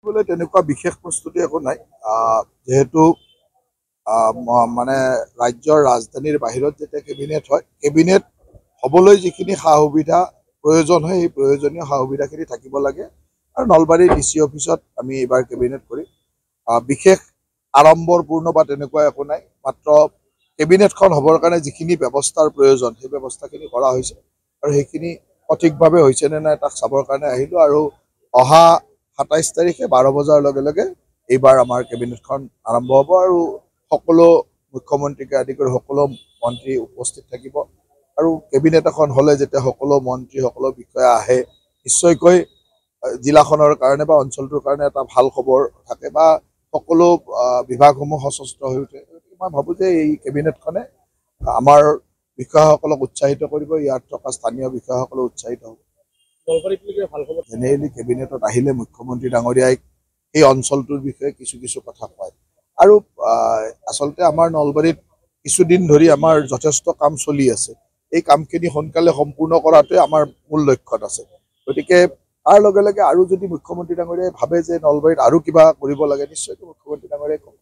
বলে তেনেকুৱা বিশেষ প্ৰস্তুতি একো নাই যেহেতু মানে ৰাজ্যৰ ৰাজধানীৰ বাহিৰত যেতিয়া কেবিনেট হয় কেবিনেট হ'বলৈ যিখিনি সা সুবিধা প্ৰয়োজন হয় সেই প্ৰয়োজনীয় সা সুবিধাখিনি থাকিব লাগে আৰু নলবাৰী ডিচি অফিচত আমি এইবাৰ কেবিনেট কৰিম বিশেষ আড়ম্বৰপূৰ্ণ বা তেনেকুৱা একো নাই মাত্ৰ কেবিনেটখন হ'বৰ কাৰণে যিখিনি ব্যৱস্থাৰ প্ৰয়োজন সেই ব্যৱস্থাখিনি কৰা হৈছে আৰু সেইখিনি সঠিকভাৱে হৈছে নে নাই তাক চাবৰ কাৰণে আহিলোঁ আৰু অহা ২৭ তাৰিখে ১২ বজাৰ লগে লগে এইবাৰ আমাৰ কেবিনেটখন আৰম্ভ হ'ব আৰু সকলো মুখ্যমন্ত্ৰীকে আদি কৰি সকলো মন্ত্ৰী উপস্থিত থাকিব আৰু কেবিনেট এখন হ'লে যেতিয়া সকলো মন্ত্ৰী সকলো বিষয়া আহে নিশ্চয়কৈ জিলাখনৰ কাৰণে বা অঞ্চলটোৰ কাৰণে এটা ভাল খবৰ থাকে বা সকলো বিভাগসমূহ সশস্ত্ৰ হৈ উঠে মই ভাবোঁ যে এই কেবিনেটখনে আমাৰ বিষয়াসকলক উৎসাহিত কৰিব ইয়াত থকা স্থানীয় বিষয়াসকলক উৎসাহিত হ'ব জেনেৰেলি কেবিনেটত আহিলে মুখ্যমন্ত্ৰী ডাঙৰীয়াই এই অঞ্চলটোৰ বিষয়ে কিছু কিছু কথা কয় আৰু আচলতে আমাৰ নলবাৰীত কিছুদিন ধৰি আমাৰ যথেষ্ট কাম চলি আছে এই কামখিনি সোনকালে সম্পূৰ্ণ কৰাটোৱে আমাৰ মূল লক্ষ্যত আছে গতিকে তাৰ লগে লগে আৰু যদি মুখ্যমন্ত্ৰী ডাঙৰীয়াই ভাবে যে নলবাৰীত আৰু কিবা কৰিব লাগে নিশ্চয়কৈ মুখ্যমন্ত্ৰী ডাঙৰীয়াই ক'ব